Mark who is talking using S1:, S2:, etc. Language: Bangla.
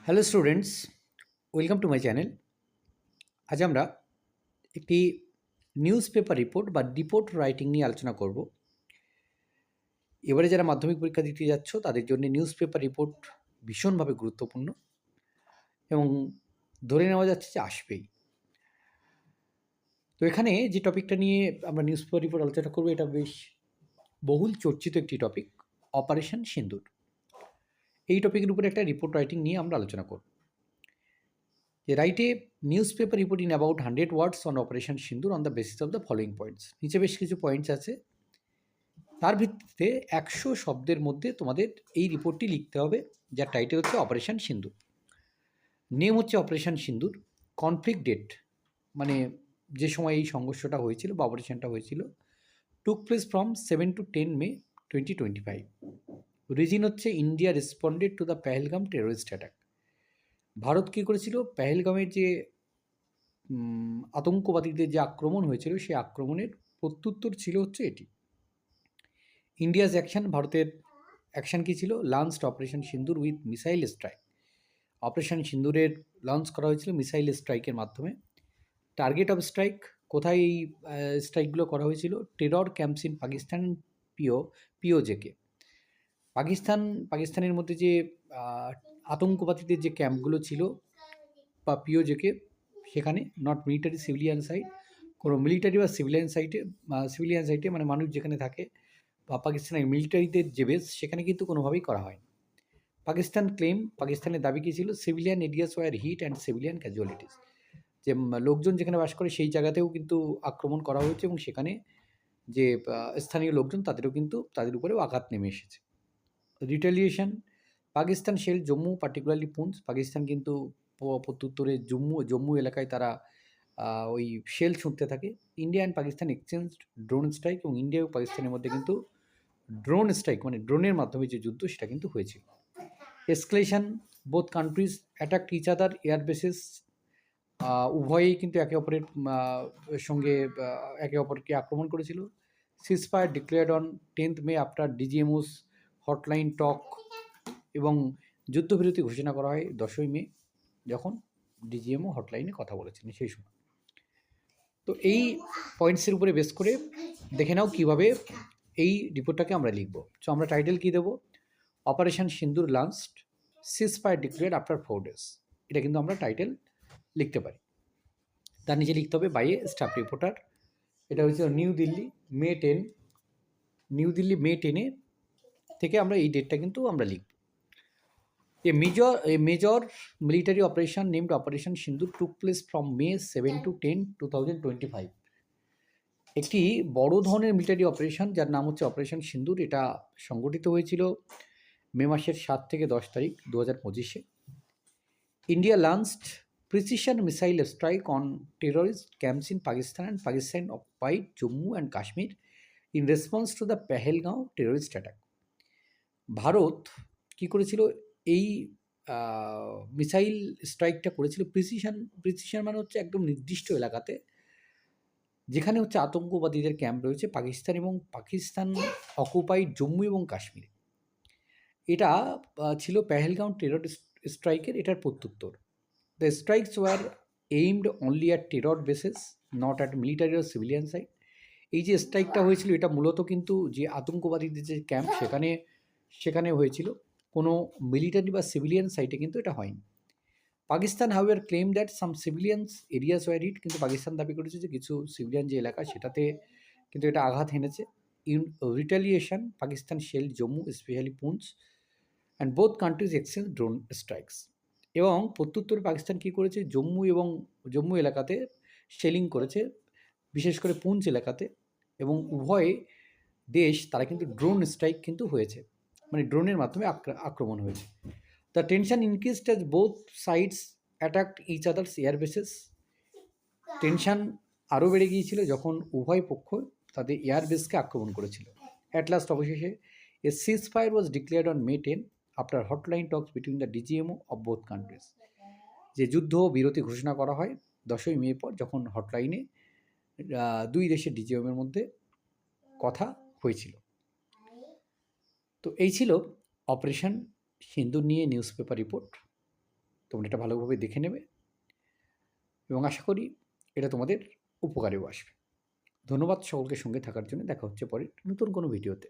S1: Hello students, welcome to my channel. আজ আমরা একটি নিউজ পেপার রিপোর্ট বা রিপোর্ট রাইটিং নিয়ে আলোচনা করব। এবারে যারা মাধ্যমিক পরীক্ষা দিতে যাচ্ছ তাদের জন্য নিউজ পেপার রিপোর্ট ভীষণভাবে গুরুত্বপূর্ণ এবং ধরে নেওয়া যাচ্ছে যে আসবেই। তো এখানে যে টপিকটা নিয়ে আমরা নিউজ পেপার রিপোর্ট আলোচনা করবো, এটা বেশ বহুল চর্চিত একটি টপিক, অপারেশন সিন্দুর। এই টপিকের উপরে একটা রিপোর্ট রাইটিং নিয়ে আমরা আলোচনা করব। Write a newspaper report in about 100 words on Operation Sindoor on the basis of the following points. নিচে বেশ কিছু পয়েন্টস আছে, তার ভিত্তিতে 100 শব্দের মধ্যে তোমাদের এই রিপোর্টটি লিখতে হবে, যার টাইটেল হচ্ছে অপারেশন সিন্দুর। নেম হচ্ছে অপারেশন সিন্দুর। কনফ্লিক্ট ডেট, মানে যে সময় এই সংঘর্ষটা হয়েছিল বা অপারেশনটা হয়েছিল, took place from 7 to 10 May 2025। Reason হচ্ছে India responded to the Pahalgam terrorist attack. Bharat কী করেছিল, পেহেলগামের যে আতঙ্কবাদীদের যে আক্রমণ হয়েছিল সেই আক্রমণের প্রত্যুত্তর ছিল হচ্ছে এটি। ইন্ডিয়াস অ্যাকশন, ভারতের অ্যাকশন কী ছিল, launched operation Sindoor with missile strike. Operation সিন্দুরের লঞ্চ করা হয়েছিল মিসাইল স্ট্রাইকের মাধ্যমে। টার্গেট অফ স্ট্রাইক, কোথায় এই স্ট্রাইকগুলো করা হয়েছিল, টেরর ক্যাম্পস ইন পাকিস্তান পিওজেকে। পাকিস্তানের মধ্যে যে আতঙ্কবাদীদের যে ক্যাম্পগুলো ছিল বা পিওজেকে, সেখানে নট মিলিটারি সিভিলিয়ান সাইট, কোনো মিলিটারি বা সিভিলিয়ান সাইটে মানে মানুষ যেখানে থাকে বা পাকিস্তানের মিলিটারিদের যে বেস, সেখানে কিন্তু কোনোভাবেই করা হয়। পাকিস্তানের দাবি কী ছিল, civilian areas were hit and civilian casualties, যে লোকজন যেখানে বাস করে সেই জায়গাতেও কিন্তু আক্রমণ করা হয়েছে এবং সেখানে যে স্থানীয় লোকজন তাদেরও কিন্তু তাদের উপরেও আঘাত নেমে এসেছে। Retaliation, Pakistan shell Jammu, particularly Poonch. Pakistan কিন্তু প্রত্যুত্তরে জম্মু এলাকায় তারা ওই শেল ছুঁড়তে থাকে। India and Pakistan exchange drone strike, এবং ইন্ডিয়া ও পাকিস্তানের মধ্যে কিন্তু ড্রোন স্ট্রাইক মানে ড্রোনের মাধ্যমে যে যুদ্ধ, সেটা কিন্তু হয়েছিল। Escalation, both countries attack each other air bases. উভয়েই কিন্তু একে অপরের সঙ্গে একে অপরকে আক্রমণ করেছিল। Ceasefire declared on 10th May after DGMOs hotline talk, এবং যুদ্ধবিরতি ঘোষণা করা হয় 10ই মে, যখন ডিজিএমও হটলাইনে কথা বলেছেন সেই সময়। তো এই পয়েন্টসের উপরে বেস করে দেখে নাও কীভাবে এই রিপোর্টটাকে আমরা লিখব। সো আমরা টাইটেল কী দেবো, অপারেশন সিন্দুর launched, ceasefire declared after 4 days। এটা কিন্তু আমরা টাইটেল লিখতে পারি। তার নিচে লিখতে হবে বাই এ স্টাফ রিপোর্টার। এটা হচ্ছে নিউ দিল্লি মে 10 থেকে আমরা এই ডেটটা কিন্তু আমরা লিখব। A major military operation named Operation Sindoor took place from May 7 to 10, 2025। একটি বড় ধরনের মিলিটারি অপারেশন যার নাম হচ্ছে অপারেশন সিন্দুর, এটা সংগঠিত হয়েছিল মে মাসের 7 থেকে 10 তারিখ 2025-এ। India launched precision missile strike on terrorist camps in Pakistan and Pakistan occupied Jammu and Kashmir in response to the Pahalgam terrorist attack. Bharat কী করেছিল, এই মিসাইল স্ট্রাইকটা করেছিল প্রিসিশন মানে হচ্ছে একদম নির্দিষ্ট এলাকাতে, যেখানে হচ্ছে আতঙ্কবাদীদের ক্যাম্প রয়েছে পাকিস্তান অকুপাইড জম্মু এবং কাশ্মীরে। এটা ছিল পেহেলগাঁও টেরর স্ট্রাইকের এটার প্রত্যুত্তর। The strikes were aimed only at terror bases, not at military or civilian site. এই যে স্ট্রাইকটা হয়েছিল, এটা মূলত কিন্তু যে আতঙ্কবাদীদের যে ক্যাম্প সেখানে হয়েছিল, কোনো মিলিটারি বা সিভিলিয়ান সাইটে কিন্তু এটা হয়নি। Pakistan however claim that some civilians areas were hit, কিন্তু পাকিস্তান দাবি করেছে যে কিছু সিভিলিয়ান যে এলাকা সেটাতে কিন্তু এটা আঘাত হেনেছে। In retaliation, Pakistan shell Jammu specially Poonch and both countries exchange drone strikes. এবং প্রত্যুত্তরে পাকিস্তান কী করেছে, জম্মু এলাকাতে শেলিং করেছে, বিশেষ করে পুঞ্চ এলাকাতে, এবং উভয় দেশ তারা কিন্তু ড্রোন স্ট্রাইক কিন্তু হয়েছে, মানে ড্রোনের মাধ্যমে আক্রমণ হয়েছে। The tension increased as both sides attacked each others air bases. Tension আরও বেড়ে গিয়েছিল যখন উভয় পক্ষ তাদের এয়ার বেসকে আক্রমণ করেছিল। অ্যাট লাস্ট অবশেষে a ceasefire was declared on May 10 after hotline talks between the DGMO of both countries. যে যুদ্ধ বিরতি ঘোষণা করা হয় 10ই মে পর, যখন হটলাইনে দুই দেশের ডিজিএমের মধ্যে কথা হয়েছিল। তো এই ছিল অপারেশন সিন্দুর নিয়ে নিউজ পেপার রিপোর্ট। তোমরা এটা ভালোভাবে দেখে নেবে এবং আশা করি এটা তোমাদের উপকারেও আসবে। ধন্যবাদ সকলকে সঙ্গে থাকার জন্য। দেখা হচ্ছে পরে নতুন কোনো ভিডিওতে।